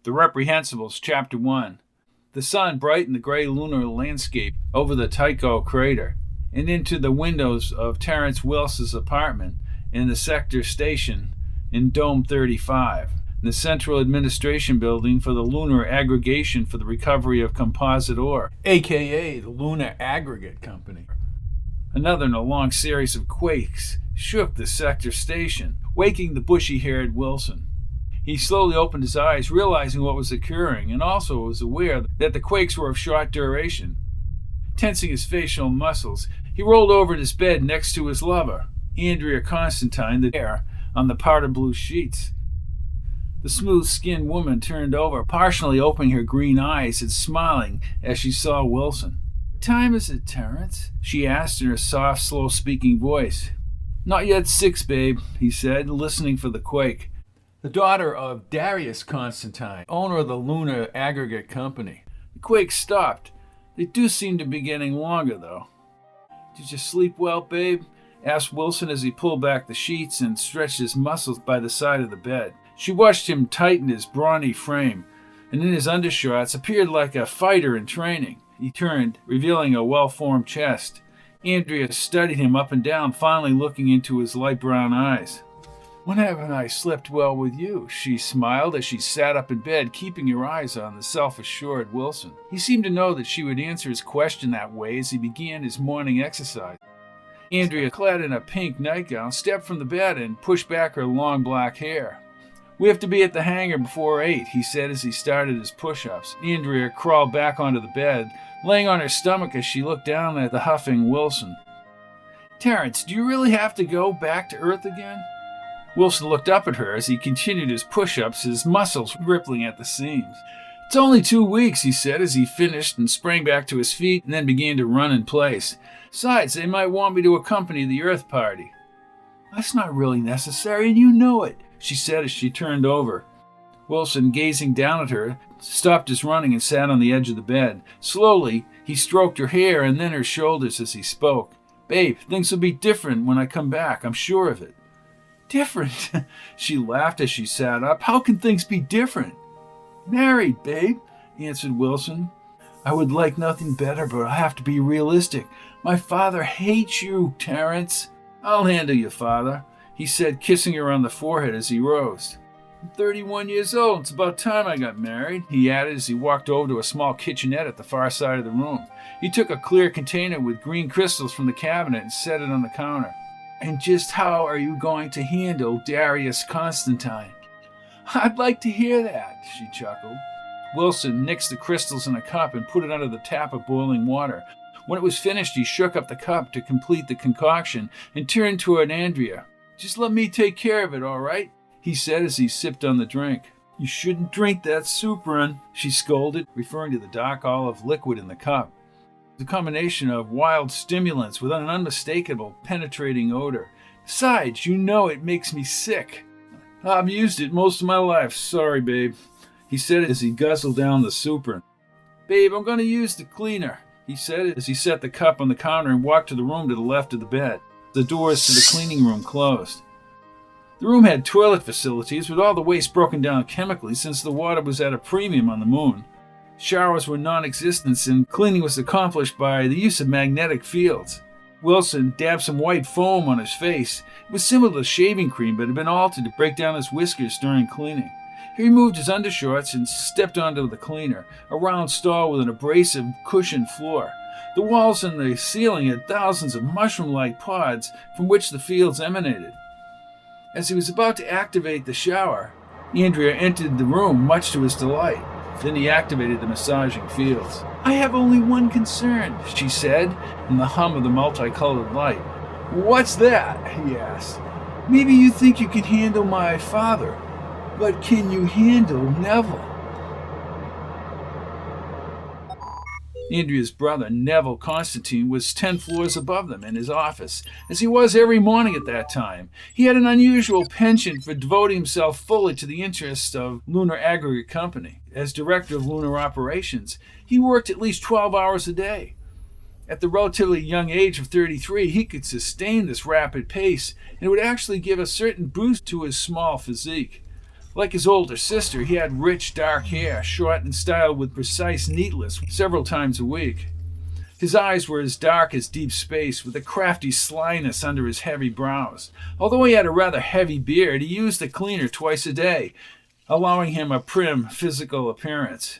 The Reprehensibles, Chapter 1. The sun brightened the gray lunar landscape over the Tycho crater and into the windows of Terrence Wilson's apartment in the sector station in Dome 35, the central administration building for the Lunar Aggregation for the Recovery of Composite Ore, aka the Lunar Aggregate Company. Another in a long series of quakes shook the sector station, waking the bushy-haired Wilson. He slowly opened his eyes, realizing what was occurring, and also was aware that the quakes were of short duration. Tensing his facial muscles, he rolled over in his bed next to his lover, Andrea Constantine, the hair on the powder blue sheets. The smooth-skinned woman turned over, partially opening her green eyes and smiling as she saw Wilson. "What time is it, Terrence?" she asked in her soft, slow-speaking voice. "Not yet 6, babe," he said, listening for the quake. The daughter of Darius Constantine, owner of the Lunar Aggregate Company. The quake stopped. They do seem to be getting longer, though. "Did you sleep well, babe?" asked Wilson as he pulled back the sheets and stretched his muscles by the side of the bed. She watched him tighten his brawny frame, and in his undershorts appeared like a fighter in training. He turned, revealing a well-formed chest. Andrea studied him up and down, finally looking into his light brown eyes. "When haven't I slept well with you?" she smiled as she sat up in bed, keeping her eyes on the self-assured Wilson. He seemed to know that she would answer his question that way as he began his morning exercise. Andrea, clad in a pink nightgown, stepped from the bed and pushed back her long black hair. "We have to be at the hangar before 8, he said as he started his push-ups. Andrea crawled back onto the bed, laying on her stomach as she looked down at the huffing Wilson. "Terrence, do you really have to go back to Earth again?" Wilson looked up at her as he continued his push-ups, his muscles rippling at the seams. "It's only 2 weeks, he said as he finished and sprang back to his feet and then began to run in place. "Besides, they might want me to accompany the Earth party." "That's not really necessary, and you know it," she said as she turned over. Wilson, gazing down at her, stopped his running and sat on the edge of the bed. Slowly, he stroked her hair and then her shoulders as he spoke. "Babe, things will be different when I come back, I'm sure of it." "Different?" She laughed as she sat up. "How can things be different?" "Married, babe," answered Wilson. "I would like nothing better, but I have to be realistic. My father hates you, Terrence." "I'll handle you, father," he said, kissing her on the forehead as he rose. "I'm 31 years old. It's about time I got married," he added as he walked over to a small kitchenette at the far side of the room. He took a clear container with green crystals from the cabinet and set it on the counter. "And just how are you going to handle Darius Constantine?" "I'd like to hear that," she chuckled. Wilson nixed the crystals in a cup and put it under the tap of boiling water. When it was finished, he shook up the cup to complete the concoction and turned toward Andrea. "Just let me take care of it, all right?" he said as he sipped on the drink. "You shouldn't drink that soup run," she scolded, referring to the dark olive liquid in the cup. The combination of wild stimulants with an unmistakable penetrating odor. "Besides, you know it makes me sick." "I've used it most of my life. Sorry, babe," he said as he guzzled down the soup. "Babe, I'm going to use the cleaner," he said as he set the cup on the counter and walked to the room to the left of the bed. The doors to the cleaning room closed. The room had toilet facilities with all the waste broken down chemically since the water was at a premium on the moon. Showers were non-existent and cleaning was accomplished by the use of magnetic fields. Wilson dabbed some white foam on his face. It was similar to shaving cream, but had been altered to break down his whiskers during cleaning. He removed his undershorts and stepped onto the cleaner, a round stall with an abrasive, cushioned floor. The walls and the ceiling had thousands of mushroom-like pods from which the fields emanated. As he was about to activate the shower, Andrea entered the room, much to his delight. Then he activated the massaging fields. "I have only one concern," she said, in the hum of the multicolored light. "What's that?" he asked. "Maybe you think you can handle my father, but can you handle Neville?" Andrea's brother, Neville Constantine, was 10 floors above them in his office, as he was every morning at that time. He had an unusual penchant for devoting himself fully to the interests of Lunar Aggregate Company. As director of lunar operations, he worked at least 12 hours a day. At the relatively young age of 33, he could sustain this rapid pace, and it would actually give a certain boost to his small physique. Like his older sister, he had rich, dark hair, short and styled with precise neatness several times a week. His eyes were as dark as deep space, with a crafty slyness under his heavy brows. Although he had a rather heavy beard, he used the cleaner twice a day, allowing him a prim physical appearance.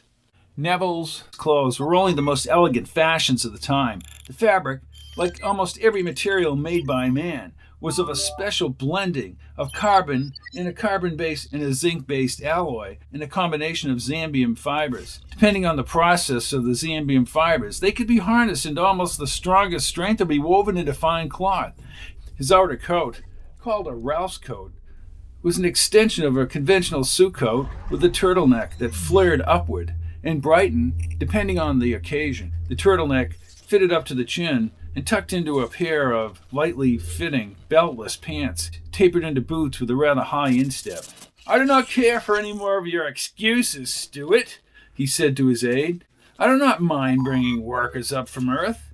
Neville's clothes were only the most elegant fashions of the time. The fabric, like almost every material made by man, was of a special blending of carbon and a carbon-based and a zinc-based alloy and a combination of zambium fibers. Depending on the process of the zambium fibers, they could be harnessed into almost the strongest strength or be woven into fine cloth. His outer coat, called a Ralph's coat, was an extension of a conventional suit coat with a turtleneck that flared upward and brightened depending on the occasion. The turtleneck fitted up to the chin and tucked into a pair of lightly fitting, beltless pants, tapered into boots with a rather high instep. "I do not care for any more of your excuses, Stewart," he said to his aide. "I do not mind bringing workers up from Earth.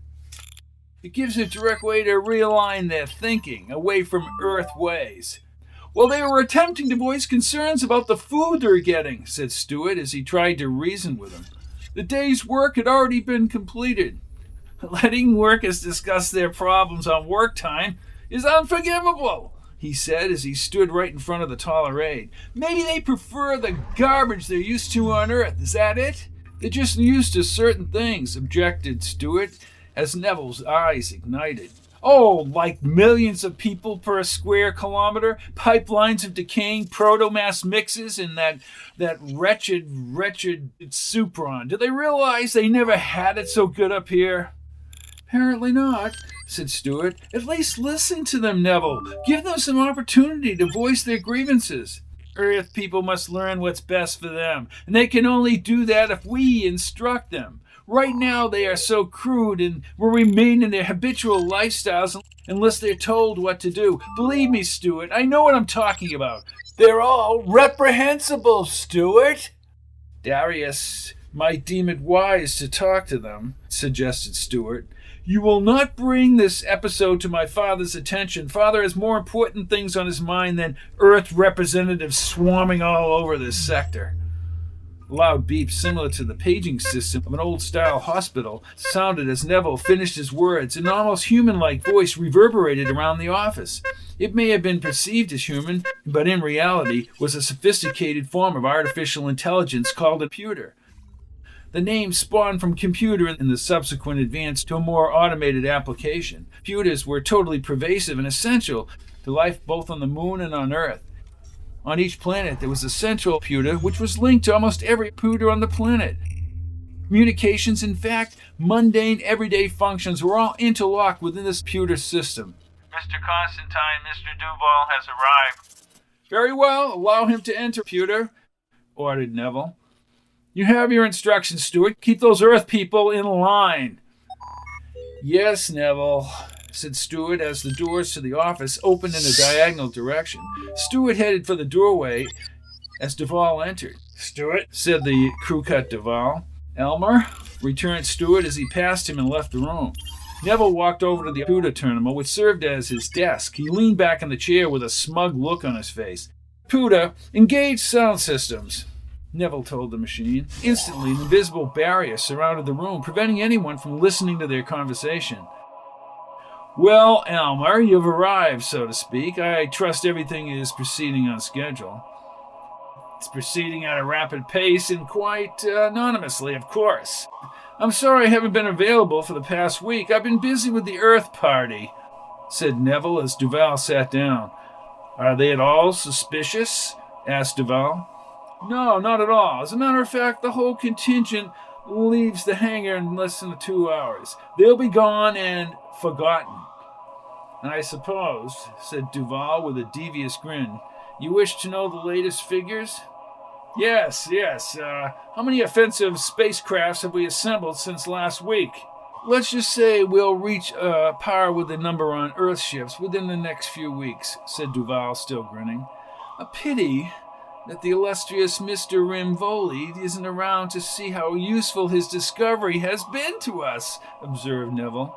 It gives a direct way to realign their thinking away from Earth ways." "Well, they were attempting to voice concerns about the food they're getting," said Stewart as he tried to reason with him. "The day's work had already been completed. Letting workers discuss their problems on work time is unforgivable," he said as he stood right in front of the taller aide. "Maybe they prefer the garbage they're used to on Earth. Is that it?" "They're just used to certain things," objected Stewart as Neville's eyes ignited. "Oh, like millions of people per square kilometer, pipelines of decaying proto-mass mixes, and that wretched Supron. Do they realize they never had it so good up here?" "Apparently not," said Stewart. "At least listen to them, Neville. Give them some opportunity to voice their grievances." "Earth people must learn what's best for them, and they can only do that if we instruct them. Right now they are so crude and will remain in their habitual lifestyles unless they're told what to do. Believe me, Stewart, I know what I'm talking about. They're all reprehensible, Stewart." "Darius might deem it wise to talk to them," suggested Stewart. "You will not bring this episode to my father's attention. Father has more important things on his mind than Earth representatives swarming all over this sector." A loud beep similar to the paging system of an old-style hospital sounded as Neville finished his words. An almost human-like voice reverberated around the office. It may have been perceived as human, but in reality was a sophisticated form of artificial intelligence called a computer. The name spawned from computer in the subsequent advance to a more automated application. Computers were totally pervasive and essential to life both on the moon and on Earth. On each planet there was a central computer which was linked to almost every computer on the planet. Communications, in fact, mundane everyday functions were all interlocked within this computer system. "Mr. Constantine, Mr. Duval has arrived." "Very well, allow him to enter, computer," ordered Neville. "You have your instructions, Stewart. Keep those Earth people in line." "Yes, Neville," said Stewart as the doors to the office opened in a diagonal direction. Stewart headed for the doorway as Duval entered. "Stewart," said the crew-cut Duval. "Elmer," returned Stewart as he passed him and left the room. Neville walked over to the computer terminal, which served as his desk. He leaned back in the chair with a smug look on his face. "Computer, engage sound systems," Neville told the machine. Instantly, an invisible barrier surrounded the room, preventing anyone from listening to their conversation. "Well, Elmer, you've arrived, so to speak. I trust everything is proceeding on schedule." "It's proceeding at a rapid pace and quite anonymously, of course. I'm sorry I haven't been available for the past week. I've been busy with the Earth Party," said Neville as Duval sat down. "Are they at all suspicious?" asked Duval. "No, not at all. As a matter of fact, the whole contingent leaves the hangar in less than 2 hours. They'll be gone and forgotten." "I suppose," said Duval with a devious grin, "you wish to know the latest figures?" Yes. How many offensive spacecrafts have we assembled since last week?" "Let's just say we'll reach par with the number on Earth ships within the next few weeks," said Duval, still grinning. "A pity that the illustrious Mr. Rimvoli isn't around to see how useful his discovery has been to us," observed Neville.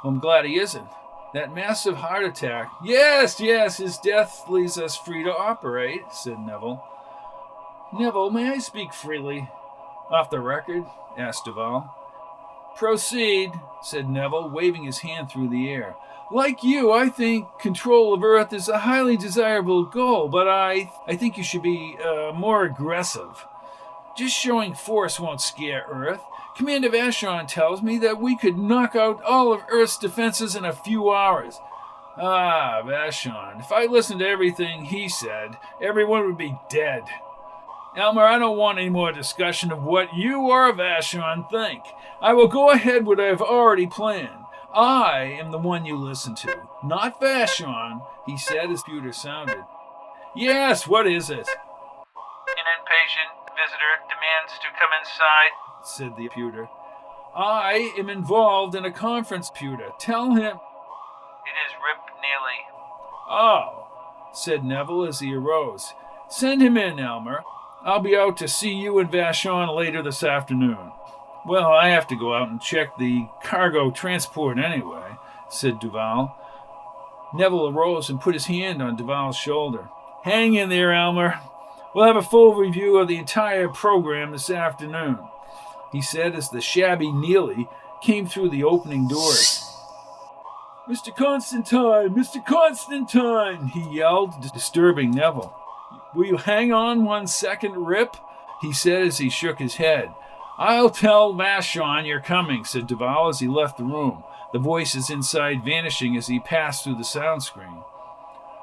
"Well, I'm glad he isn't. That massive heart attack—" Yes, his death leaves us free to operate," said Neville. Neville, may I speak freely? Off the record? Asked Duval. Proceed, said Neville, waving his hand through the air. Like you, I think control of Earth is a highly desirable goal, but I think you should be more aggressive. Just showing force won't scare Earth. Commander Vashon tells me that we could knock out all of Earth's defenses in a few hours. Ah, Vashon, if I listened to everything he said, everyone would be dead. Elmer, I don't want any more discussion of what you or Vashon think. I will go ahead with what I have already planned. I am the one you listen to, not Vashon, he said as the computer sounded. Yes, what is it? An impatient visitor demands to come inside, said the computer. I am involved in a conference, computer. Tell him. It is Rip Neely. Oh, said Neville as he arose. Send him in, Elmer. I'll be out to see you and Vashon later this afternoon. Well, I have to go out and check the cargo transport anyway, said Duval. Neville arose and put his hand on Duval's shoulder. Hang in there, Elmer. We'll have a full review of the entire program this afternoon, he said as the shabby Neely came through the opening doors. Mr. Constantine! Mr. Constantine! He yelled, disturbing Neville. Will you hang on 1 second, Rip? He said as he shook his head. I'll tell Vashon you're coming, said Duval as he left the room, the voices inside vanishing as he passed through the sound screen.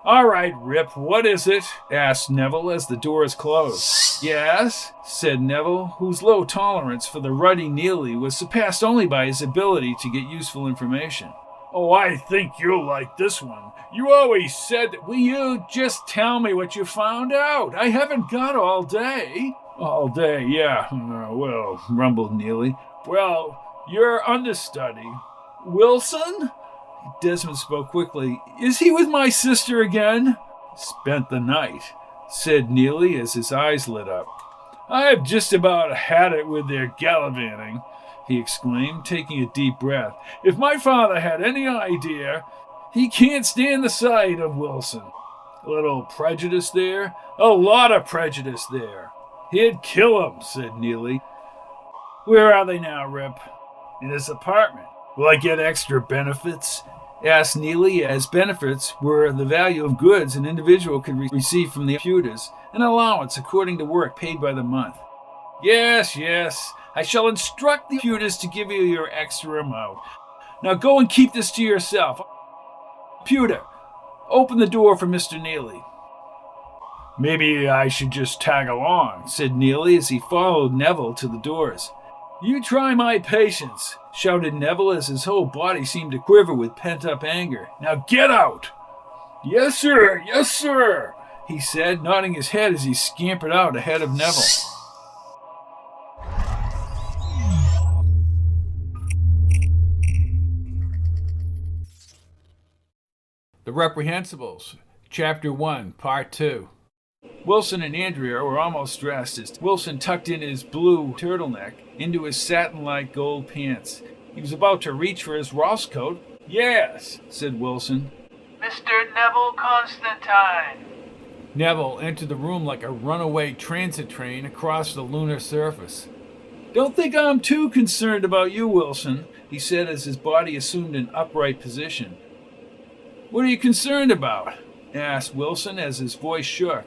All right, Rip, what is it? Asked Neville as the doors closed. Yes, said Neville, whose low tolerance for the ruddy Neely was surpassed only by his ability to get useful information. Oh, I think you'll like this one. You always said that. Will you just tell me what you found out? I haven't got all day. All day, yeah. Well, rumbled Neely. Well, your understudy. Wilson? Desmond spoke quickly. Is he with my sister again? Spent the night, said Neely as his eyes lit up. I've just about had it with their gallivanting, he exclaimed, taking a deep breath. If my father had any idea, he can't stand the sight of Wilson. A little prejudice there? A lot of prejudice there. He'd kill him, said Neely. Where are they now, Rip? In his apartment. Will I get extra benefits? Asked Neely, as benefits were the value of goods an individual could receive from the computers, an allowance according to work paid by the month. Yes. I shall instruct the computers to give you your extra amount. Now go and keep this to yourself. Computer, open the door for Mr. Neely. Maybe I should just tag along, said Neely as he followed Neville to the doors. You try my patience, shouted Neville as his whole body seemed to quiver with pent-up anger. Now get out! Yes, sir, he said, nodding his head as he scampered out ahead of Neville. The Reprehensibles, Chapter 1, Part 2. Wilson and Andrea were almost dressed as Wilson tucked in his blue turtleneck into his satin-like gold pants. He was about to reach for his Ross coat. Yes, said Wilson. Mr. Neville Constantine. Neville entered the room like a runaway transit train across the lunar surface. Don't think I'm too concerned about you, Wilson, he said as his body assumed an upright position. What are you concerned about? Asked Wilson as his voice shook.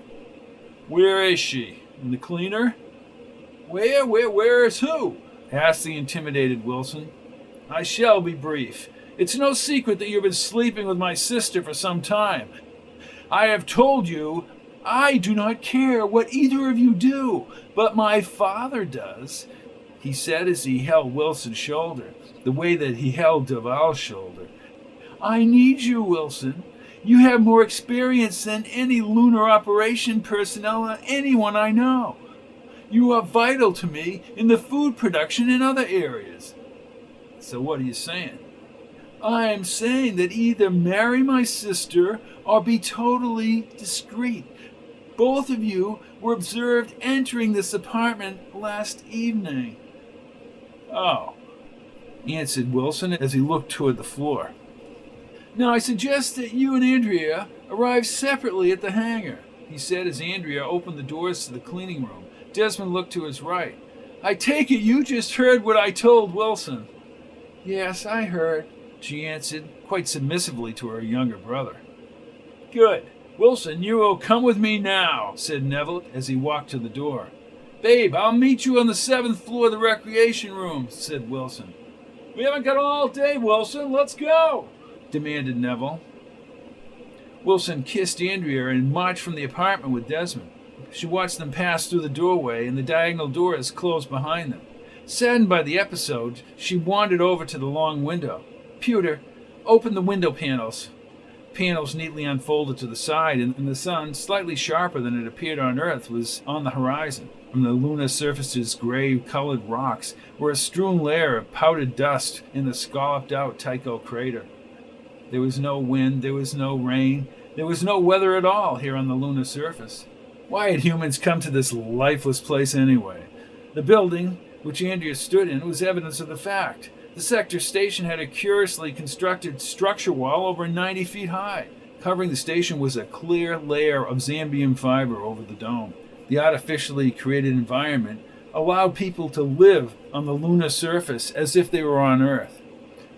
Where is she? In the cleaner? Where is who? Asked the intimidated Wilson. I shall be brief. It's no secret that you've been sleeping with my sister for some time. I have told you I do not care what either of you do, but my father does, he said as he held Wilson's shoulder, the way that he held Duval's shoulder. I need you, Wilson. You have more experience than any lunar operation personnel or anyone I know. You are vital to me in the food production and other areas. So what are you saying? I am saying that either marry my sister or be totally discreet. Both of you were observed entering this apartment last evening. Oh, answered Wilson as he looked toward the floor. Now I suggest that you and Andrea arrive separately at the hangar, he said as Andrea opened the doors to the cleaning room Desmond looked to his right. "I take it you just heard what I told Wilson." "Yes, I heard," she answered, quite submissively to her younger brother. "Good. Wilson, you will come with me now," said Neville as he walked to the door. "Babe, I'll meet you on the 7th floor of the recreation room," said Wilson. "We haven't got all day, Wilson. Let's go," demanded Neville. Wilson kissed Andrea and marched from the apartment with Desmond. She watched them pass through the doorway and the diagonal doors closed behind them. Saddened by the episode, she wandered over to the long window. "Pewter, open the window panels." Panels neatly unfolded to the side, and the sun, slightly sharper than it appeared on Earth, was on the horizon. From the lunar surface's gray-colored rocks were a strewn layer of powdered dust in the scalloped-out Tycho crater. There was no wind, there was no rain, there was no weather at all here on the lunar surface. Why had humans come to this lifeless place anyway? The building, which Andrea stood in, was evidence of the fact. The sector station had a curiously constructed structure wall over 90 feet high. Covering the station was a clear layer of zambium fiber over the dome. The artificially created environment allowed people to live on the lunar surface as if they were on Earth.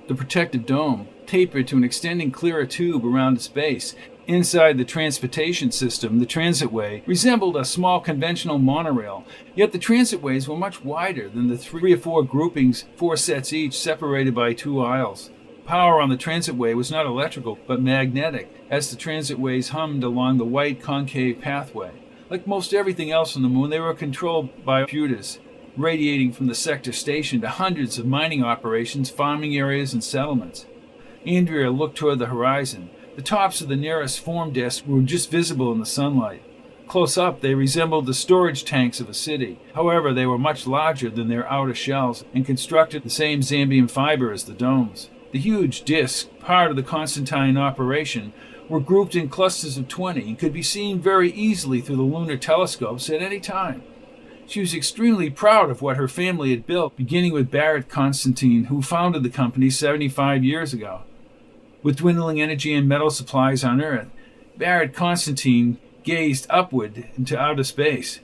The protective dome tapered to an extending clearer tube around its base. Inside the transportation system, the transitway resembled a small conventional monorail, yet the transitways were much wider than the 3 or 4 groupings, 4 sets each, separated by 2 aisles. Power on the transitway was not electrical, but magnetic, as the transitways hummed along the white concave pathway. Like most everything else on the moon, they were controlled by computers, radiating from the sector station to hundreds of mining operations, farming areas, and settlements. Andrea looked toward the horizon. The tops of the nearest form desks were just visible in the sunlight. Close up, they resembled the storage tanks of a city. However, they were much larger than their outer shells and constructed the same zambium fiber as the domes. The huge discs, part of the Constantine operation, were grouped in clusters of 20 and could be seen very easily through the lunar telescopes at any time. She was extremely proud of what her family had built, beginning with Barrett Constantine, who founded the company 75 years ago. With dwindling energy and metal supplies on Earth, Barrett Constantine gazed upward into outer space.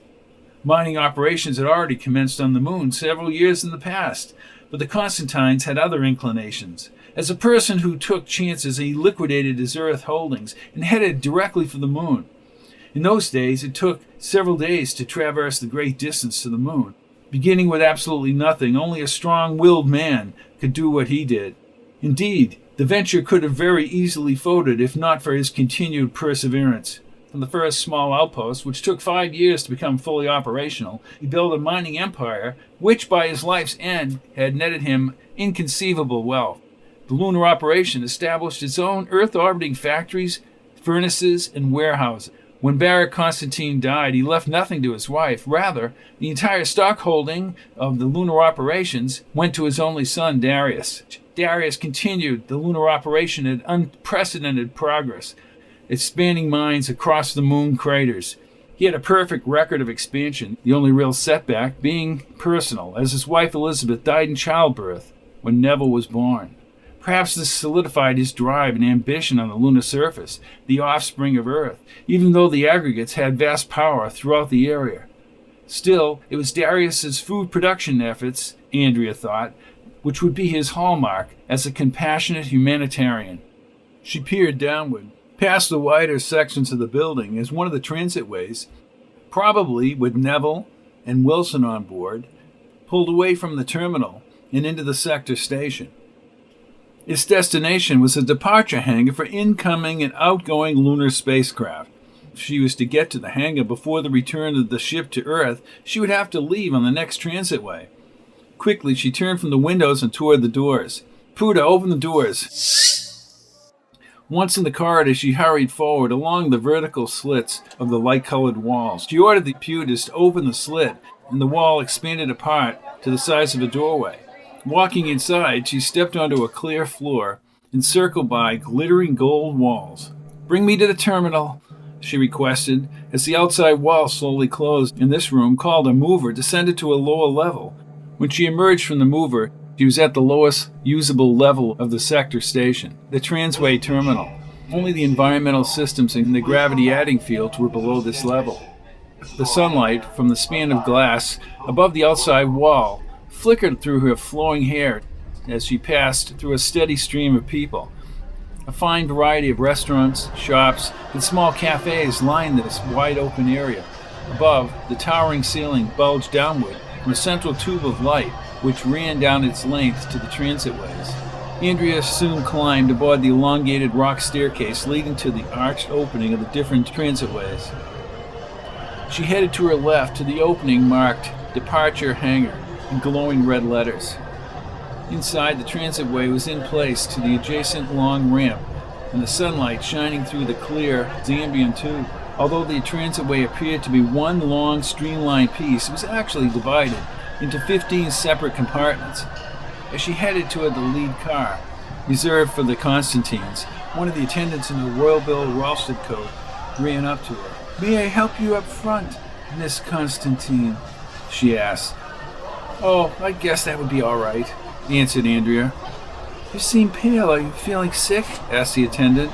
Mining operations had already commenced on the moon several years in the past, but the Constantines had other inclinations. As a person who took chances, he liquidated his Earth holdings and headed directly for the moon. In those days, it took several days to traverse the great distance to the moon. Beginning with absolutely nothing, only a strong-willed man could do what he did. Indeed, the venture could have very easily folded if not for his continued perseverance. From the first small outpost, which took 5 years to become fully operational, he built a mining empire which by his life's end had netted him inconceivable wealth. The lunar operation established its own Earth-orbiting factories, furnaces, and warehouses. When Barrett Constantine died, he left nothing to his wife. Rather, the entire stock holding of the lunar operations went to his only son, Darius. Darius continued the lunar operation at unprecedented progress, expanding mines across the moon craters. He had a perfect record of expansion, the only real setback being personal, as his wife Elizabeth died in childbirth when Neville was born. Perhaps this solidified his drive and ambition on the lunar surface, the offspring of Earth, even though the aggregates had vast power throughout the area. Still, it was Darius's food production efforts, Andrea thought, which would be his hallmark as a compassionate humanitarian. She peered downward, past the wider sections of the building as one of the transitways, probably with Neville and Wilson on board, pulled away from the terminal and into the sector station. Its destination was a departure hangar for incoming and outgoing lunar spacecraft. If she was to get to the hangar before the return of the ship to Earth, she would have to leave on the next transitway. Quickly, she turned from the windows and toward the doors. "Puda, open the doors." Once in the corridor, she hurried forward along the vertical slits of the light-colored walls. She ordered the pewters to open the slit, and the wall expanded apart to the size of a doorway. Walking inside, she stepped onto a clear floor, encircled by glittering gold walls. "Bring me to the terminal," she requested, as the outside wall slowly closed. In this room, called a mover, descended to a lower level. When she emerged from the mover, she was at the lowest usable level of the sector station, the transway terminal. Only the environmental systems and the gravity adding fields were below this level. The sunlight from the span of glass above the outside wall flickered through her flowing hair as she passed through a steady stream of people. A fine variety of restaurants, shops, and small cafes lined this wide-open area. Above, the towering ceiling bulged downward from a central tube of light which ran down its length to the transitways. Andrea soon climbed aboard the elongated rock staircase leading to the arched opening of the different transitways. She headed to her left to the opening marked Departure Hangar in glowing red letters. Inside, the transitway was in place to the adjacent long ramp, and the sunlight shining through the clear Zambian tube. Although the transitway appeared to be one long, streamlined piece, it was actually divided into 15 separate compartments. As she headed toward the lead car, reserved for the Constantines, one of the attendants in a Royal Bill Ralston coat ran up to her. "May I help you up front, Miss Constantine?" she asked. "Oh, I guess that would be all right," answered Andrea. "You seem pale. Are you feeling sick?" asked the attendant.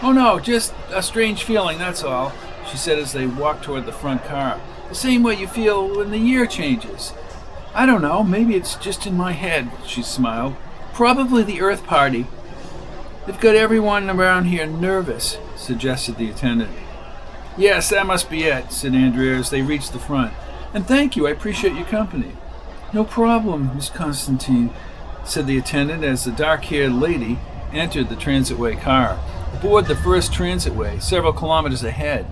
"Oh no, just a strange feeling, that's all," she said as they walked toward the front car. "The same way you feel when the year changes." "I don't know, maybe it's just in my head," she smiled. "Probably the Earth Party. They've got everyone around here nervous," suggested the attendant. "Yes, that must be it," said Andrea as they reached the front. "And thank you, I appreciate your company." "No problem, Miss Constantine," said the attendant as the dark-haired lady entered the transitway car. Aboard the first transitway, several kilometers ahead,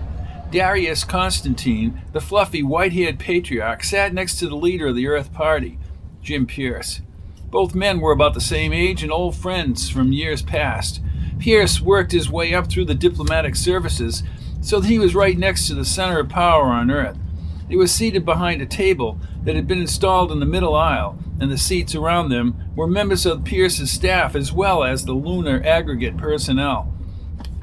Darius Constantine, the fluffy, white-haired patriarch, sat next to the leader of the Earth Party, Jim Pierce. Both men were about the same age and old friends from years past. Pierce worked his way up through the diplomatic services so that he was right next to the center of power on Earth. He was seated behind a table that had been installed in the middle aisle, and the seats around them were members of Pierce's staff as well as the lunar aggregate personnel.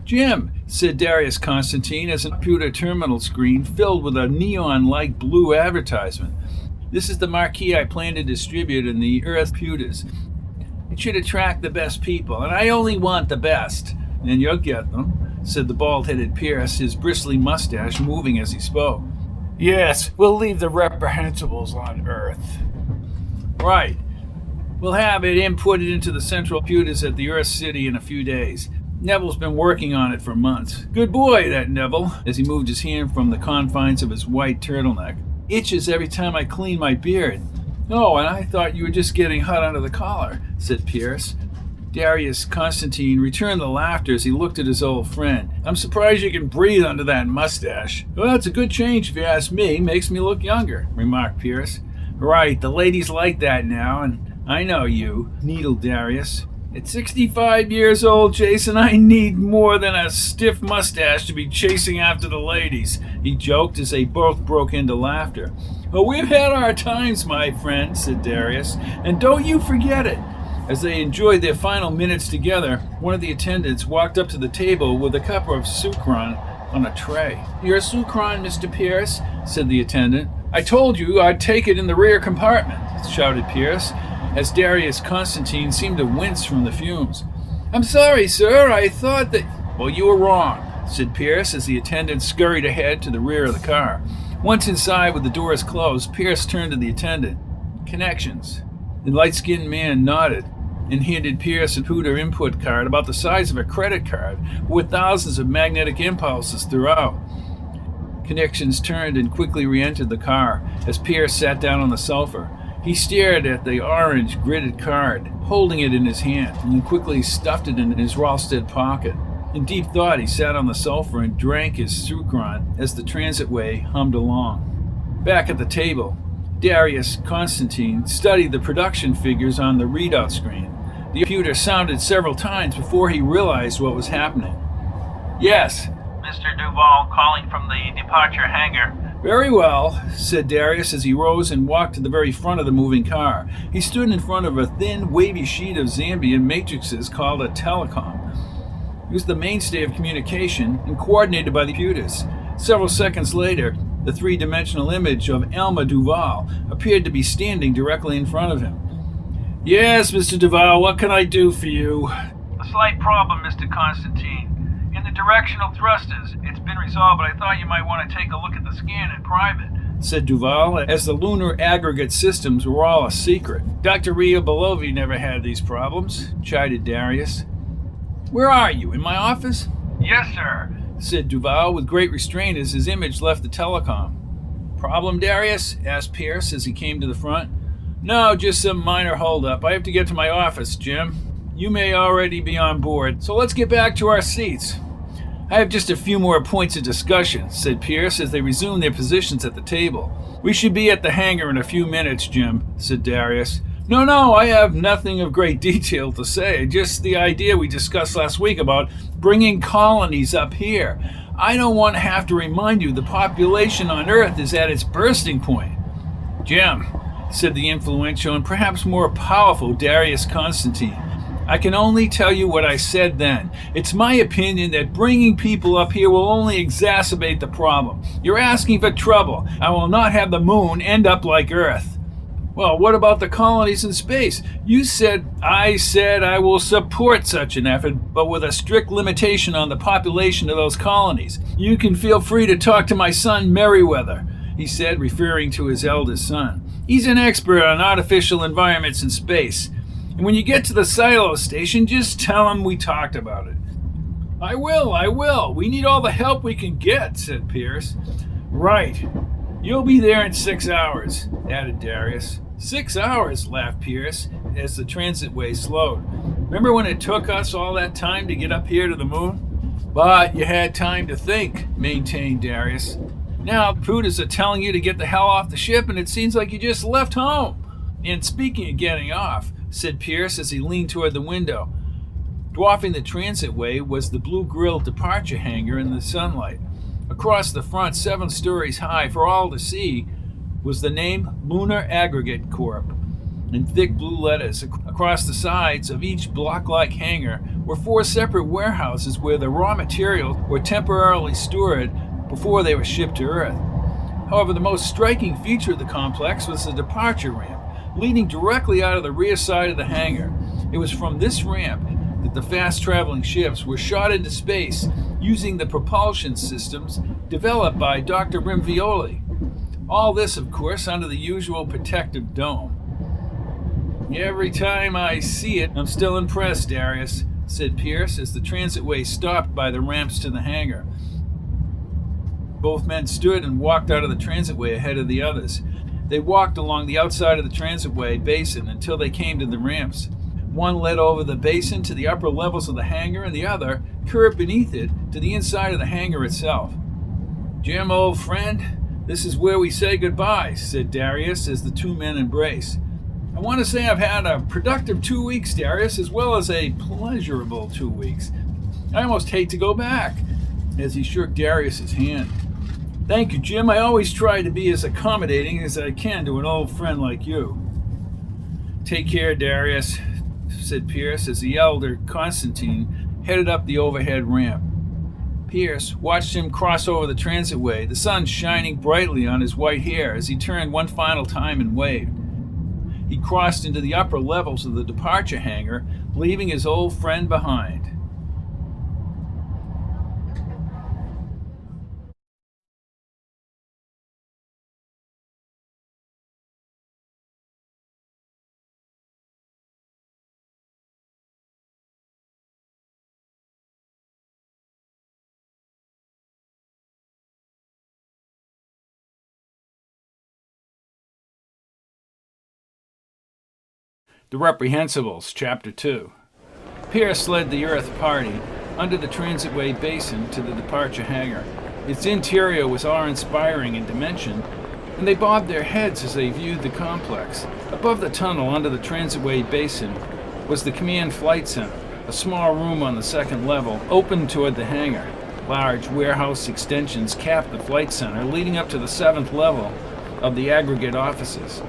"Jim," said Darius Constantine as a computer terminal screen filled with a neon-like blue advertisement. "This is the marquee I plan to distribute in the Earth Pewters. It should attract the best people, and I only want the best." "And you'll get them," said the bald-headed Pierce, his bristly mustache moving as he spoke. "Yes, we'll leave the Reprehensibles on Earth." "Right. We'll have it inputted into the central pewters at the Earth City in a few days. Neville's been working on it for months. Good boy, that Neville," as he moved his hand from the confines of his white turtleneck. "Itches every time I clean my beard." "Oh, and I thought you were just getting hot under the collar," said Pierce. Darius Constantine returned the laughter as he looked at his old friend. "I'm surprised you can breathe under that mustache." "Well, it's a good change if you ask me. Makes me look younger," remarked Pierce. "Right, the ladies like that now, and I know you," needled Darius. "At 65 years old, Jason, I need more than a stiff mustache to be chasing after the ladies," he joked as they both broke into laughter. "Well, we've had our times, my friend," said Darius, "and don't you forget it." As they enjoyed their final minutes together, one of the attendants walked up to the table with a cup of sucron on a tray. "Your sucron, Mr. Pierce," said the attendant. "I told you I'd take it in the rear compartment," shouted Pierce, as Darius Constantine seemed to wince from the fumes. "I'm sorry, sir, I thought that—" "Well, you were wrong," said Pierce as the attendant scurried ahead to the rear of the car. Once inside with the doors closed, Pierce turned to the attendant. "Connections." The light-skinned man nodded and handed Pierce a pewter input card about the size of a credit card with thousands of magnetic impulses throughout. Connections turned and quickly re-entered the car as Pierce sat down on the sofa. He stared at the orange gridded card, holding it in his hand, and then quickly stuffed it in his Ralston pocket. In deep thought, he sat on the sofa and drank his sucron as the transitway hummed along. Back at the table, Darius Constantine studied the production figures on the readout screen. The computer sounded several times before he realized what was happening. "Yes." Mr. Duval calling from the departure hangar. "Very well," said Darius as he rose and walked to the very front of the moving car. He stood in front of a thin, wavy sheet of Zambian matrices called a telecom. It was the mainstay of communication and coordinated by the computers. Several seconds later, the three-dimensional image of Elma Duval appeared to be standing directly in front of him. "Yes, Mr. Duval, what can I do for you?" A slight problem, Mr. Constantine. In in the directional thrusters. It's been resolved, but I thought you might want to take a look at the scan in private, said Duval, as the lunar aggregate systems were all a secret. Dr. Riobolovi never had these problems, chided Darius. Where are you, in my office? Yes, sir, said Duval with great restraint as his image left the telecom. Problem, Darius? Asked Pierce as he came to the front. No, just some minor holdup. I have to get to my office, Jim. You may already be on board, so let's get back to our seats. I have just a few more points of discussion, said Pierce as they resumed their positions at the table. We should be at the hangar in a few minutes, Jim, said Darius. No, I have nothing of great detail to say, just the idea we discussed last week about bringing colonies up here. I don't want to have to remind you the population on Earth is at its bursting point. Jim, said the influential and perhaps more powerful Darius Constantine, I can only tell you what I said then. It's my opinion that bringing people up here will only exacerbate the problem. You're asking for trouble. I will not have the moon end up like Earth. Well, what about the colonies in space? I said I will support such an effort, but with a strict limitation on the population of those colonies. You can feel free to talk to my son Merriweather, he said, referring to his eldest son. He's an expert on artificial environments in space. And when you get to the silo station, just tell him we talked about it. I will. We need all the help we can get, said Pierce. Right. You'll be there in 6 hours, added Darius. 6 hours, laughed Pierce, as the transitway slowed. Remember when it took us all that time to get up here to the moon? But you had time to think, maintained Darius. Now, Pruders are telling you to get the hell off the ship, and it seems like you just left home. And speaking of getting off, said Pierce as he leaned toward the window. Dwarfing the transitway was the blue-grilled departure hangar in the sunlight. Across the front, 7 stories high for all to see, was the name Lunar Aggregate Corp. In thick blue letters across the sides of each block-like hangar were 4 separate warehouses where the raw materials were temporarily stored before they were shipped to Earth. However, the most striking feature of the complex was the departure ramp, leading directly out of the rear side of the hangar. It was from this ramp that the fast-traveling ships were shot into space using the propulsion systems developed by Dr. Rimvioli. All this, of course, under the usual protective dome. Every time I see it, I'm still impressed, Darius, said Pierce as the transitway stopped by the ramps to the hangar. Both men stood and walked out of the transitway ahead of the others. They walked along the outside of the transitway basin until they came to the ramps. One led over the basin to the upper levels of the hangar, and the other curved beneath it to the inside of the hangar itself. Jim, old friend, this is where we say goodbye, said Darius as the 2 men embraced. I want to say I've had a productive 2 weeks, Darius, as well as a pleasurable 2 weeks. I almost hate to go back, as he shook Darius's hand. Thank you, Jim. I always try to be as accommodating as I can to an old friend like you. Take care, Darius, said Pierce as the elder Constantine headed up the overhead ramp. Pierce watched him cross over the transitway, the sun shining brightly on his white hair as he turned one final time and waved. He crossed into the upper levels of the departure hangar, leaving his old friend behind. The Reprehensibles, Chapter 2. Pierce led the Earth party under the transitway basin to the departure hangar. Its interior was awe-inspiring in dimension, and they bobbed their heads as they viewed the complex. Above the tunnel under the transitway basin was the Command Flight Center, a small room on the second level, open toward the hangar. Large warehouse extensions capped the flight center, leading up to the 7th level of the aggregate offices.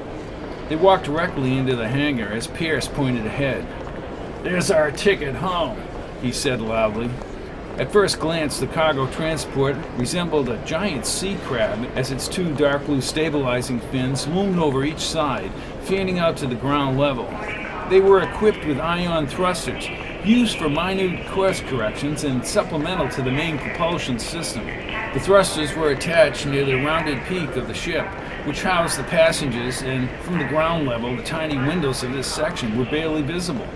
They walked directly into the hangar as Pierce pointed ahead. There's our ticket home, he said loudly. At first glance, the cargo transport resembled a giant sea crab as its 2 dark blue stabilizing fins loomed over each side, fanning out to the ground level. They were equipped with ion thrusters, used for minute course corrections and supplemental to the main propulsion system. The thrusters were attached near the rounded peak of the ship, which housed the passengers, and from the ground level, the tiny windows of this section were barely visible.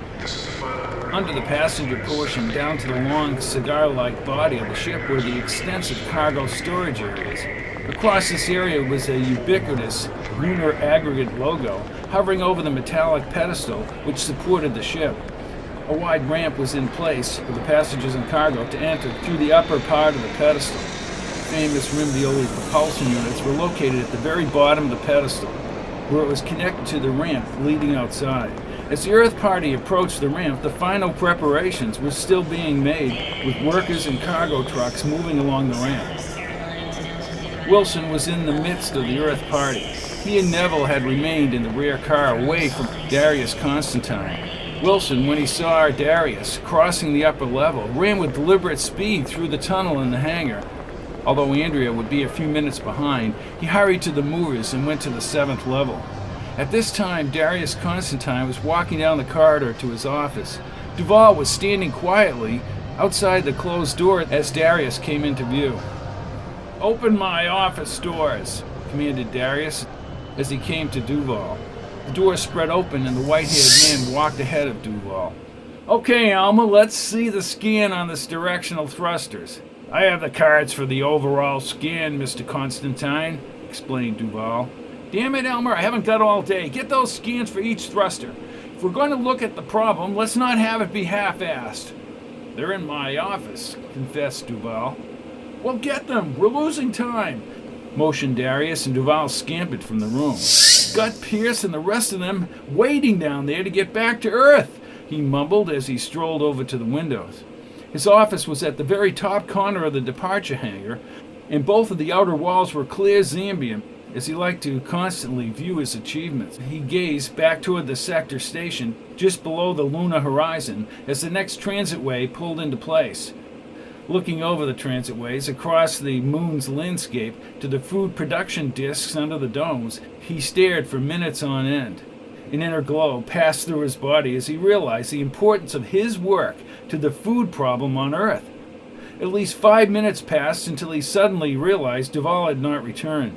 Under the passenger portion, down to the long, cigar-like body of the ship were the extensive cargo storage areas. Across this area was a ubiquitous lunar aggregate logo hovering over the metallic pedestal which supported the ship. A wide ramp was in place for the passengers and cargo to enter through the upper part of the pedestal. Famous Rimbioli propulsion units were located at the very bottom of the pedestal, where it was connected to the ramp leading outside. As the Earth party approached the ramp, the final preparations were still being made, with workers and cargo trucks moving along the ramp. Wilson was in the midst of the Earth party. He and Neville had remained in the rear car away from Darius Constantine. Wilson, when he saw Darius crossing the upper level, ran with deliberate speed through the tunnel in the hangar. Although Andrea would be a few minutes behind, he hurried to the movers and went to the 7th level. At this time, Darius Constantine was walking down the corridor to his office. Duval was standing quietly outside the closed door as Darius came into view. "Open my office doors," commanded Darius as he came to Duval. The door spread open and the white-haired man walked ahead of Duval. "Okay, Alma, let's see the scan on this directional thrusters." "I have the cards for the overall scan, Mr. Constantine," explained Duval. "Damn it, Elmer, I haven't got all day. Get those scans for each thruster. If we're going to look at the problem, let's not have it be half-assed." "They're in my office," confessed Duval. "Well, get them. We're losing time," motioned Darius, and Duval scampered from the room. "Got Pierce and the rest of them waiting down there to get back to Earth," he mumbled as he strolled over to the windows. His office was at the very top corner of the departure hangar, and both of the outer walls were clear Zambian. As he liked to constantly view his achievements, he gazed back toward the sector station just below the lunar horizon as the next transitway pulled into place. Looking over the transitways across the moon's landscape to the food production discs under the domes, he stared for minutes on end. An inner glow passed through his body as he realized the importance of his work to the food problem on Earth. At least 5 minutes passed until he suddenly realized Duval had not returned.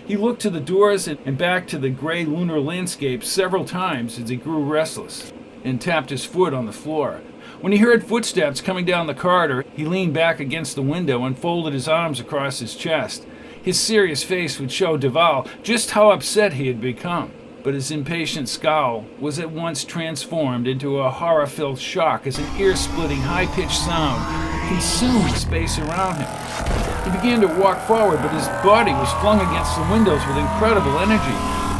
He looked to the doors and back to the gray lunar landscape several times as he grew restless and tapped his foot on the floor. When he heard footsteps coming down the corridor, he leaned back against the window and folded his arms across his chest. His serious face would show Duval just how upset he had become, but his impatient scowl was at once transformed into a horror-filled shock as an ear-splitting, high-pitched sound consumed the space around him. He began to walk forward, but his body was flung against the windows with incredible energy.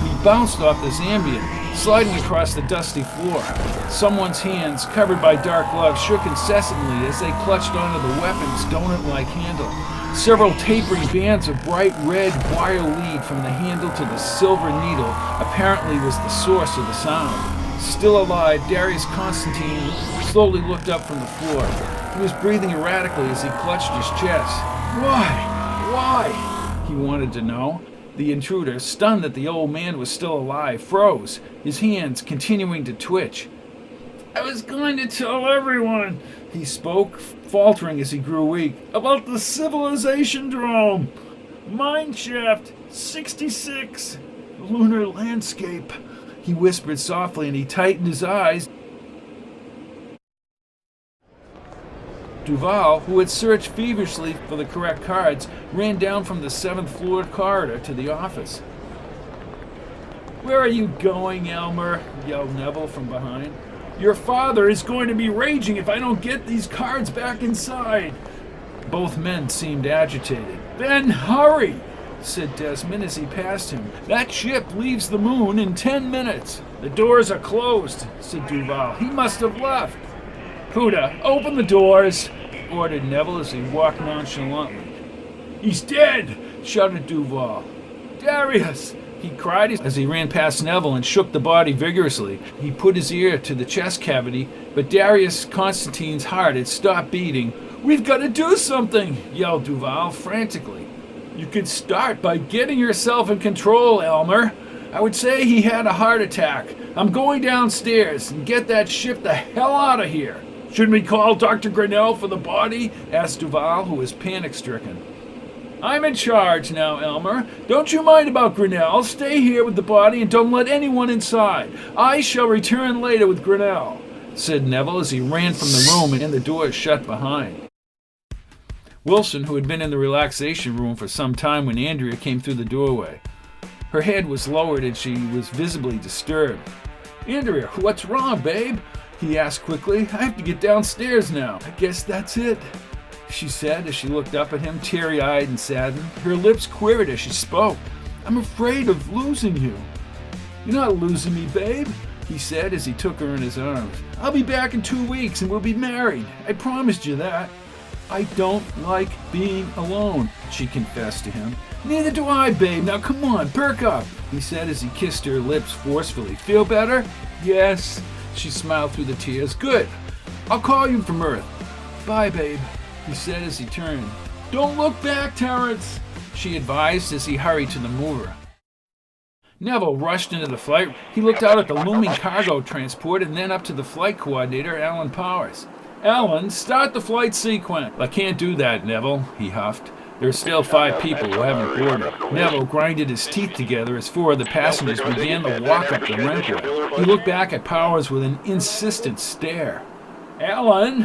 He bounced off the Zambian, sliding across the dusty floor. Someone's hands, covered by dark gloves, shook incessantly as they clutched onto the weapon's donut-like handle. Several tapering bands of bright red wire lead from the handle to the silver needle apparently was the source of the sound. Still alive, Darius Constantine slowly looked up from the floor. He was breathing erratically as he clutched his chest. Why? He wanted to know. The intruder, stunned that the old man was still alive, froze, his hands continuing to twitch. "I was going to tell everyone," he spoke, faltering as he grew weak, "about the civilization drone. Mineshaft 66. Lunar landscape," he whispered softly, and he tightened his eyes. Duval, who had searched feverishly for the correct cards, ran down from the 7th floor corridor to the office. "Where are you going, Elmer?" yelled Neville from behind. "Your father is going to be raging if I don't get these cards back inside." Both men seemed agitated. "Then hurry," said Desmond as he passed him. "That ship leaves the moon in 10 minutes. "The doors are closed," said Duval. "He must have left." "Huda, open the doors," ordered Neville as he walked nonchalantly. "He's dead," shouted Duval. "Darius!" he cried as he ran past Neville and shook the body vigorously. He put his ear to the chest cavity, but Darius Constantine's heart had stopped beating. "We've got to do something," yelled Duval frantically. "You could start by getting yourself in control, Elmer. I would say he had a heart attack. I'm going downstairs and get that ship the hell out of here." Shouldn't we call Dr. Grinnell for the body? Asked Duval, who was panic-stricken. I'm in charge now, Elmer. Don't you mind about Grinnell. Stay here with the body and don't let anyone inside. I shall return later with Grinnell, said Neville as he ran from the room and the door shut behind. Wilson, who had been in the relaxation room for some time when Andrea came through the doorway. Her head was lowered and she was visibly disturbed. Andrea, what's wrong, babe? He asked quickly. I have to get downstairs now. I guess that's it, she said as she looked up at him, teary-eyed and saddened. Her lips quivered as she spoke. I'm afraid of losing you. You're not losing me, babe, he said as he took her in his arms. I'll be back in 2 weeks and we'll be married. I promised you that. I don't like being alone, she confessed to him. Neither do I, babe. Now come on, perk up, he said as he kissed her lips forcefully. Feel better? Yes, she smiled through the tears. Good. I'll call you from Earth. Bye, babe, he said as he turned. Don't look back, Terrence, she advised as he hurried to the mover. Neville rushed into the flight. He looked out at the looming cargo transport and then up to the flight coordinator, Alan Powers. Alan, start the flight sequence. I can't do that, Neville, he huffed. There are still 5 people who haven't boarded. Neville grinded his teeth together as 4 of the passengers began to walk up the rampway. He looked back at Powers with an insistent stare. Alan?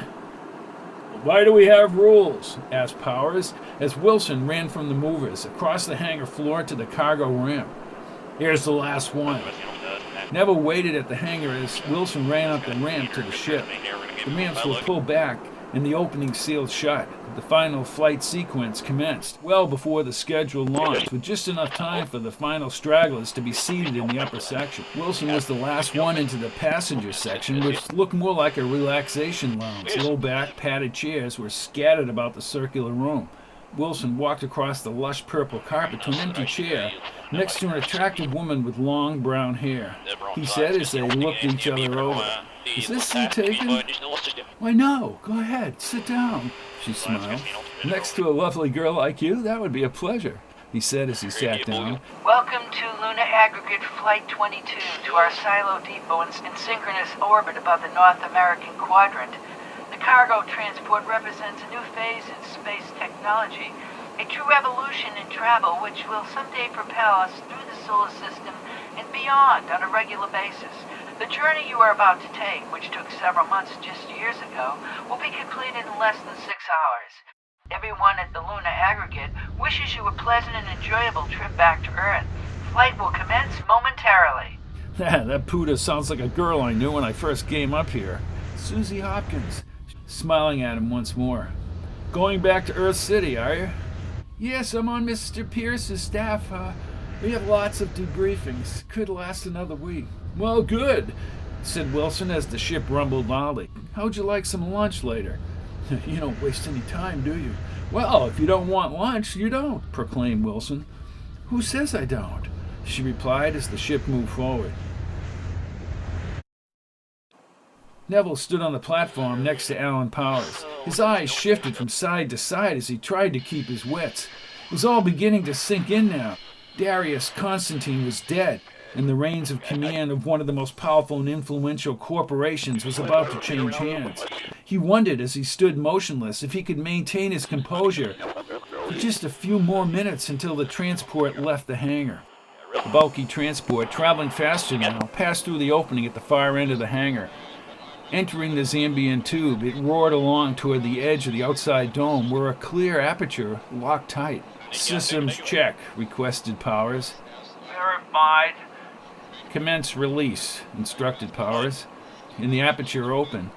Why do we have rules? Asked Powers as Wilson ran from the movers across the hangar floor to the cargo ramp. Here's the last one. Neville waited at the hangar as Wilson ran up the ramp to the ship. The ramps were pulled back and the opening sealed shut. The final flight sequence commenced, well before the scheduled launch, with just enough time for the final stragglers to be seated in the upper section. Wilson was the last one into the passenger section, which looked more like a relaxation lounge. Low-back, padded chairs were scattered about the circular room. Wilson walked across the lush purple carpet to an empty chair next to an attractive woman with long brown hair. He said as they looked each other over, Is this seat taken? Why, no. Go ahead. Sit down, she smiled. Next to a lovely girl like you, that would be a pleasure, he said as he sat down. Welcome to Lunar Aggregate Flight 22 to our silo depot in synchronous orbit above the North American quadrant. The cargo transport represents a new phase in space technology, a true evolution in travel which will someday propel us through the solar system and beyond on a regular basis. The journey you are about to take, which took several months just years ago, will be completed in less than 6 hours. Everyone at the Lunar Aggregate wishes you a pleasant and enjoyable trip back to Earth. Flight will commence momentarily. That Puda sounds like a girl I knew when I first came up here. Susie Hopkins, smiling at him once more. Going back to Earth City, are you? Yes, I'm on Mr. Pierce's staff. We have lots of debriefings. Could last another week. Well, good, said Wilson as the ship rumbled loudly. How'd you like some lunch later? You don't waste any time, do you? Well, if you don't want lunch, you don't, proclaimed Wilson. Who says I don't? She replied as the ship moved forward. Neville stood on the platform next to Alan Powers. His eyes shifted from side to side as he tried to keep his wits. It was all beginning to sink in now. Darius Constantine was dead, and the reins of command of one of the most powerful and influential corporations was about to change hands. He wondered as he stood motionless if he could maintain his composure for just a few more minutes until the transport left the hangar. The bulky transport, traveling faster now, passed through the opening at the far end of the hangar. Entering the Zambian tube, it roared along toward the edge of the outside dome where a clear aperture locked tight. Systems check, requested Powers. Verified. Commence release, instructed Powers. And the aperture opened.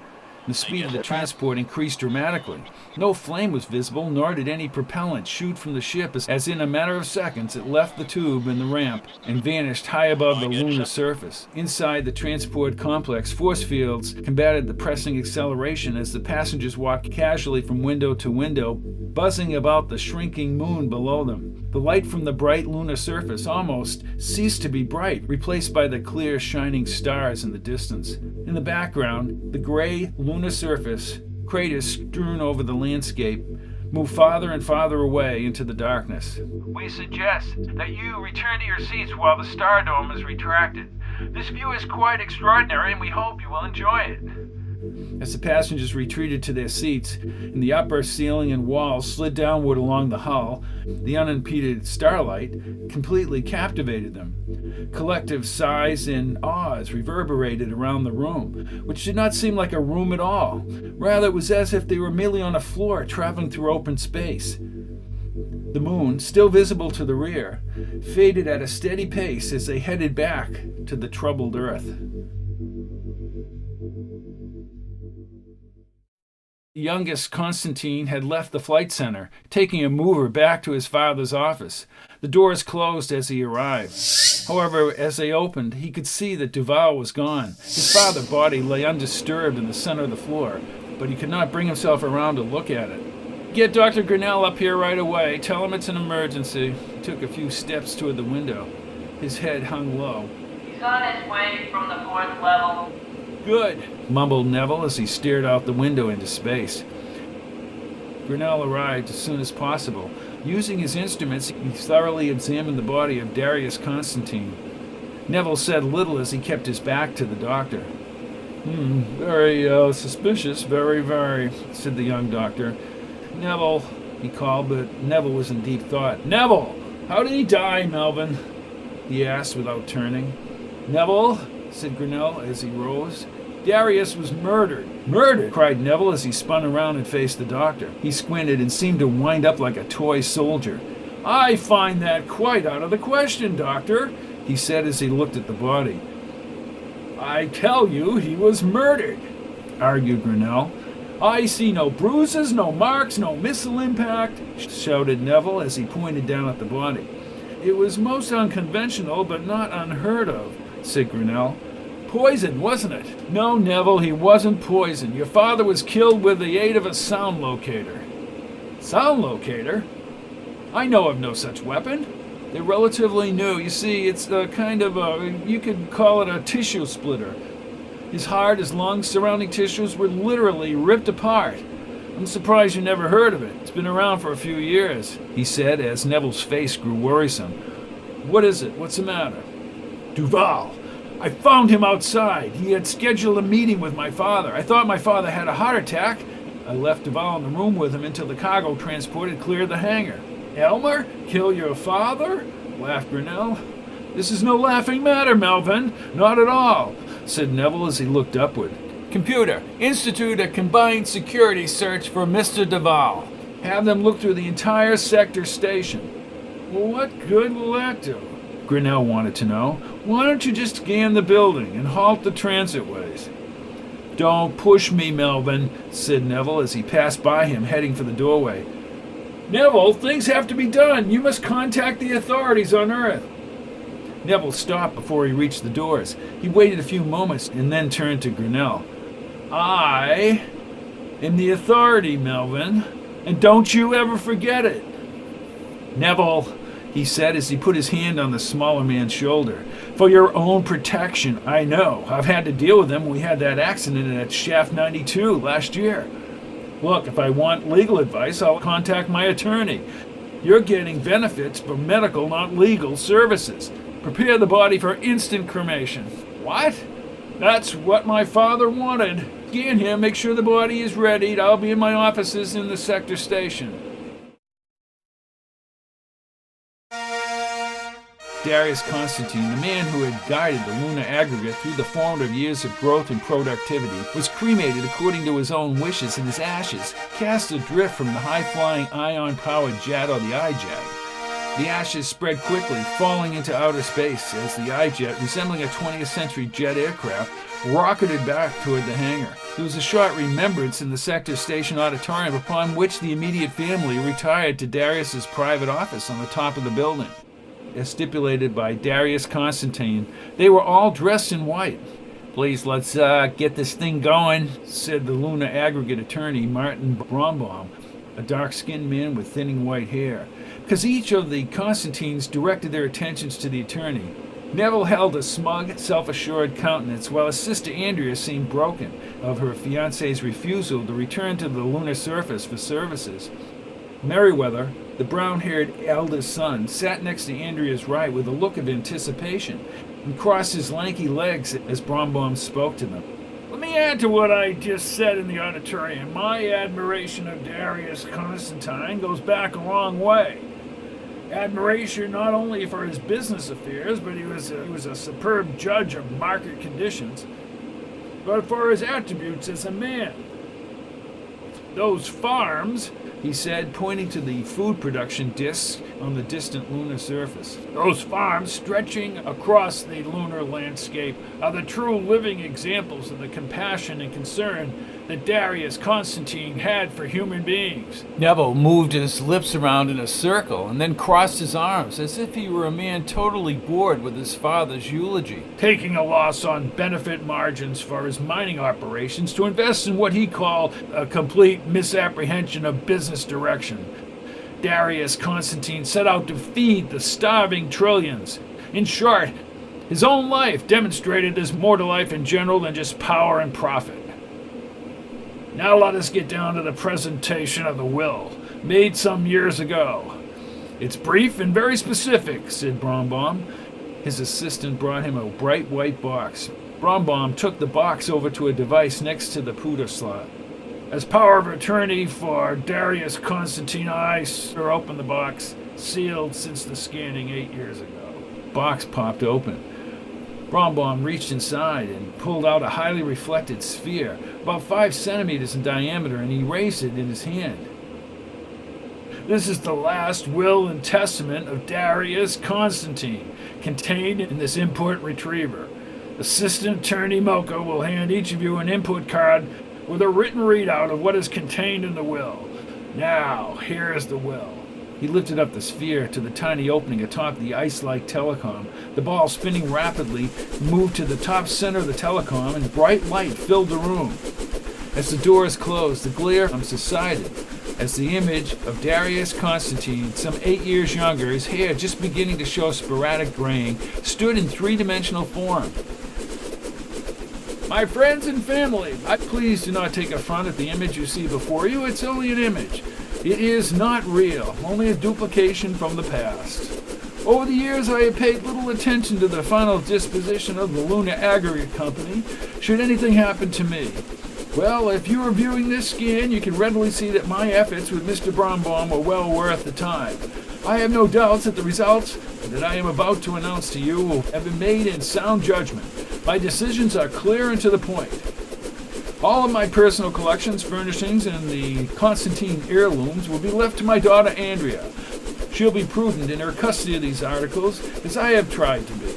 The speed of the transport increased dramatically. No flame was visible, nor did any propellant shoot from the ship as in a matter of seconds it left the tube and the ramp and vanished high above the lunar surface. Inside the transport complex, force fields combated the pressing acceleration as the passengers walked casually from window to window, buzzing about the shrinking moon below them. The light from the bright lunar surface almost ceased to be bright, replaced by the clear, shining stars in the distance. In the background, the gray lunar surface, craters strewn over the landscape, moved farther and farther away into the darkness. We suggest that you return to your seats while the star dome is retracted. This view is quite extraordinary and we hope you will enjoy it. As the passengers retreated to their seats, and the upper ceiling and walls slid downward along the hull, the unimpeded starlight completely captivated them. Collective sighs and awes reverberated around the room, which did not seem like a room at all. Rather, it was as if they were merely on a floor traveling through open space. The moon, still visible to the rear, faded at a steady pace as they headed back to the troubled earth. The youngest, Constantine, had left the flight center, taking a mover back to his father's office. The doors closed as he arrived. However, as they opened, he could see that Duval was gone. His father's body lay undisturbed in the center of the floor, but he could not bring himself around to look at it. "Get Dr. Grinnell up here right away. Tell him it's an emergency." He took a few steps toward the window. His head hung low. He's on his way from the 4th level. "Good," mumbled Neville as he stared out the window into space. Grinnell arrived as soon as possible. Using his instruments, he thoroughly examined the body of Darius Constantine. Neville said little as he kept his back to the doctor. Very suspicious, very," said the young doctor. "Neville," he called, but Neville was in deep thought. "Neville! How did he die, Melvin?" he asked without turning. "Neville," said Grinnell as he rose. "Darius was murdered." "Murdered?" cried Neville as he spun around and faced the doctor. He squinted and seemed to wind up like a toy soldier. "I find that quite out of the question, Doctor," he said as he looked at the body. "I tell you he was murdered," argued Grinnell. "I see no bruises, no marks, no missile impact," shouted Neville as he pointed down at the body. "It was most unconventional, but not unheard of," said Grinnell. "Poison, wasn't it?" "No, Neville, he wasn't poisoned. Your father was killed with the aid of a sound locator." "Sound locator? I know of no such weapon." "They're relatively new. You see, it's a kind of you could call it a tissue splitter. His heart, his lungs, surrounding tissues were literally ripped apart. I'm surprised you never heard of it. It's been around for a few years," he said as Neville's face grew worrisome. "What is it? What's the matter?" "Duval! I found him outside. He had scheduled a meeting with my father. I thought my father had a heart attack. I left Duval in the room with him until the cargo transport had cleared the hangar." "Elmer? Kill your father?" laughed Grinnell. "This is no laughing matter, Melvin. Not at all," said Neville as he looked upward. "Computer, institute a combined security search for Mr. Duval. Have them look through the entire sector station." "Well, what good will that do?" Grinnell wanted to know. "Why don't you just scan the building and halt the transitways?" "Don't push me, Melvin," said Neville as he passed by him, heading for the doorway. "Neville, things have to be done. You must contact the authorities on Earth." Neville stopped before he reached the doors. He waited a few moments and then turned to Grinnell. "I am the authority, Melvin, and don't you ever forget it." "Neville," he said as he put his hand on the smaller man's shoulder, "for your own protection, I know. I've had to deal with them when we had that accident at Shaft 92 last year. Look, if I want legal advice, I'll contact my attorney. You're getting benefits for medical, not legal services. Prepare the body for instant cremation." "What?" "That's what my father wanted. Scan him, make sure the body is ready. I'll be in my offices in the sector station." Darius Constantine, the man who had guided the lunar aggregate through the formative years of growth and productivity, was cremated according to his own wishes, and his ashes cast adrift from the high-flying ion-powered jet, or the I-jet. The ashes spread quickly, falling into outer space as the I-jet, resembling a 20th century jet aircraft, rocketed back toward the hangar. There was a short remembrance in the sector station auditorium, upon which the immediate family retired to Darius's private office on the top of the building. As stipulated by Darius Constantine, they were all dressed in white. "Please, let's get this thing going," said the lunar aggregate attorney, Martin Brombaum, a dark-skinned man with thinning white hair, because each of the Constantines directed their attentions to the attorney. Neville held a smug, self-assured countenance, while his sister Andrea seemed broken of her fiancé's refusal to return to the lunar surface for services. Meriwether, the brown-haired eldest son, sat next to Andrea's right with a look of anticipation and crossed his lanky legs as Brombaum spoke to them. "Let me me add to what I just said in the auditorium. My admiration of Darius Constantine goes back a long way. Admiration not only for his business affairs, but he was a superb judge of market conditions, but for his attributes as a man. Those farms, he said, pointing to the food production discs on the distant lunar surface. Those farms stretching across the lunar landscape are the true living examples of the compassion and concern that Darius Constantine had for human beings. Neville moved his lips around in a circle and then crossed his arms as if he were a man totally bored with his father's eulogy. Taking a loss on benefit margins for his mining operations to invest in what he called a complete misapprehension of business direction. Darius Constantine set out to feed the starving trillions. In short, his own life demonstrated there's more to life in general than just power and profit. Now let us get down to the presentation of the will, made some years ago. It's brief and very specific, said Brombaum. His assistant brought him a bright white box. Brombaum took the box over to a device next to the Puder slot. As power of attorney for Darius Constantine, I opened the box, sealed since the scanning 8 years ago. Box popped open. Brombaum reached inside and pulled out a highly reflected sphere, about 5 centimeters in diameter, and he raised it in his hand. This is the last will and testament of Darius Constantine, contained in this input retriever. Assistant Attorney Mocha will hand each of you an input card with a written readout of what is contained in the will. Now, here is the will. He lifted up the sphere to the tiny opening atop the ice-like telecom. The ball, spinning rapidly, moved to the top center of the telecom, and bright light filled the room. As the doors closed, the glare subsided. As the image of Darius Constantine, some 8 years younger, his hair just beginning to show sporadic graying, stood in three-dimensional form. My friends and family, please do not take affront at the image you see before you. It's only an image. It is not real, only a duplication from the past. Over the years, I have paid little attention to the final disposition of the Lunar Aggregate Company, should anything happen to me. Well, if you are viewing this scan, you can readily see that my efforts with Mr. Brombaum were well worth the time. I have no doubts that the results that I am about to announce to you have been made in sound judgment. My decisions are clear and to the point. All of my personal collections, furnishings, and the Constantine heirlooms will be left to my daughter Andrea. She'll be prudent in her custody of these articles, as I have tried to be.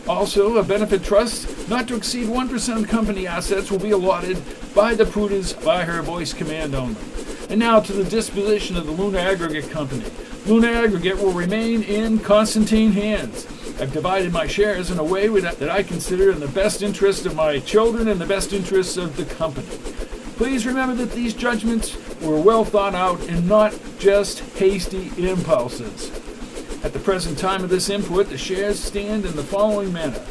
Also, a benefit trust not to exceed 1% of company assets will be allotted by the Prudence by her voice command only. And now to the disposition of the Lunar Aggregate Company. Lunar Aggregate will remain in Constantine hands. I've divided my shares in a way that I consider in the best interest of my children and the best interests of the company. Please remember that these judgments were well thought out and not just hasty impulses. At the present time of this input, the shares stand in the following manner.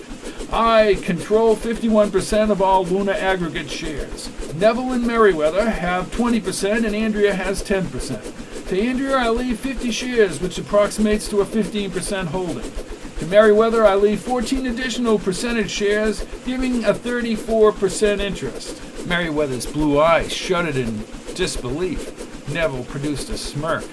I control 51% of all Lunar Aggregate shares. Neville and Merriweather have 20% and Andrea has 10%. To Andrea, I leave 50 shares, which approximates to a 15% holding. To Merriweather, I leave 14 additional percentage shares, giving a 34% interest. Merriweather's blue eyes shuddered in disbelief. Neville produced a smirk.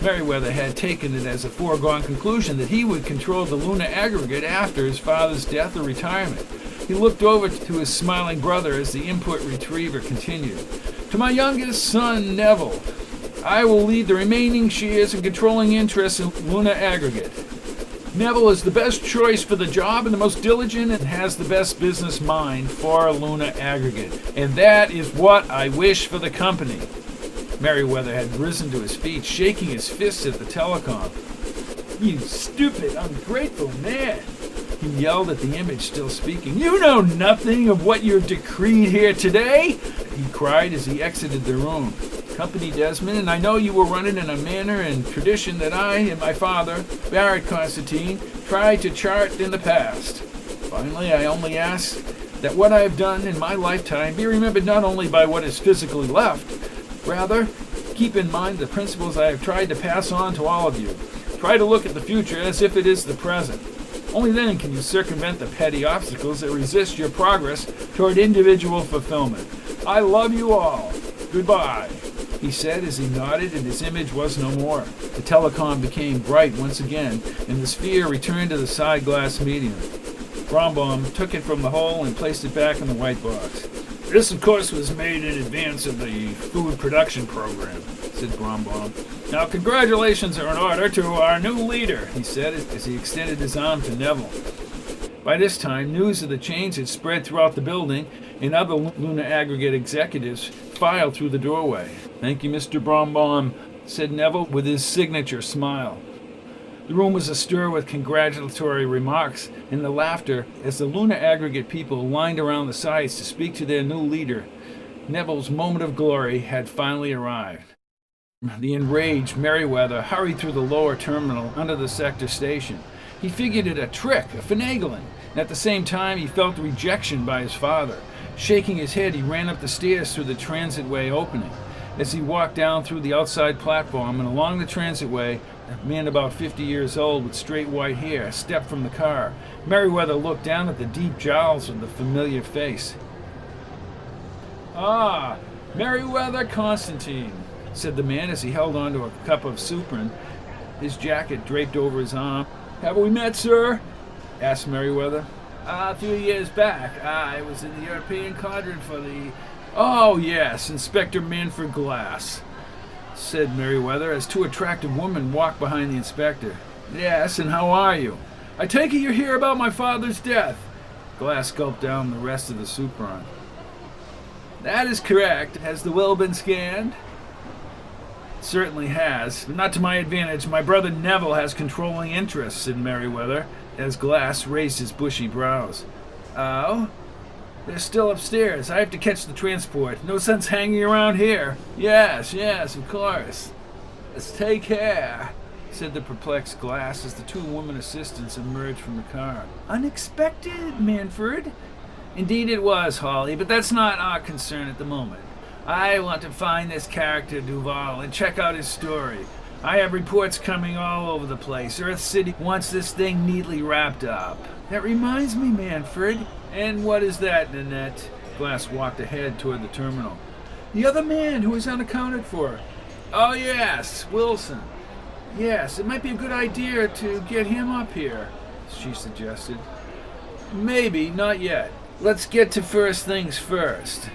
Merriweather had taken it as a foregone conclusion that he would control the Lunar Aggregate after his father's death or retirement. He looked over to his smiling brother as the input retriever continued. To my youngest son, Neville, I will leave the remaining shares and controlling interests in Lunar Aggregate. Neville is the best choice for the job and the most diligent and has the best business mind for Lunar Aggregate. And that is what I wish for the company. Merriweather had risen to his feet, shaking his fist at the telecom. You stupid, ungrateful man, he yelled at the image still speaking. You know nothing of what you've decreed here today, he cried as he exited the room. Company Desmond, and I know you will run it in a manner and tradition that I and my father, Barrett Constantine, tried to chart in the past. Finally, I only ask that what I have done in my lifetime be remembered not only by what is physically left, rather, keep in mind the principles I have tried to pass on to all of you. Try to look at the future as if it is the present. Only then can you circumvent the petty obstacles that resist your progress toward individual fulfillment. I love you all. Goodbye, he said as he nodded and his image was no more. The telecom became bright once again, and the sphere returned to the side glass medium. Brombaum took it from the hole and placed it back in the white box. This, of course, was made in advance of the food production program, said Brombaum. Now, congratulations are in order to our new leader, he said as he extended his arm to Neville. By this time, news of the change had spread throughout the building, and other Lunar Aggregate executives filed through the doorway. Thank you, Mr. Brombaum, said Neville with his signature smile. The room was astir with congratulatory remarks and the laughter as the Lunar Aggregate people lined around the sides to speak to their new leader. Neville's moment of glory had finally arrived. The enraged Merryweather hurried through the lower terminal under the sector station. He figured it a trick, a finagling, and at the same time he felt rejection by his father. Shaking his head, he ran up the stairs through the transitway opening. As he walked down through the outside platform and along the transitway, a man about 50 years old with straight white hair stepped from the car. Merryweather looked down at the deep jowls of the familiar face. Ah, Merryweather Constantine, said the man as he held onto a cup of Suprin, his jacket draped over his arm. Have we met, sir? Asked Merryweather. A few years back. I was in the European quadrant for the... Oh, yes, Inspector Manfred Glass, said Merryweather as two attractive women walked behind the inspector. Yes, and how are you? I take it you're here about my father's death. Glass gulped down the rest of the Supron. That is correct. Has the will been scanned? It certainly has, but not to my advantage. My brother Neville has controlling interests, said Merryweather, as Glass raised his bushy brows. Oh? They're still upstairs. I have to catch the transport. No sense hanging around here. Yes, of course. Let's take care, said the perplexed Glass as the two woman assistants emerged from the car. Unexpected, Manfred? Indeed it was, Holly, but that's not our concern at the moment. I want to find this character Duval and check out his story. I have reports coming all over the place. Earth City wants this thing neatly wrapped up. That reminds me, Manfred. And what is that, Nanette? Glass walked ahead toward the terminal. The other man who is unaccounted for. Oh, yes, Wilson. Yes, it might be a good idea to get him up here, she suggested. Maybe, not yet. Let's get to first things first.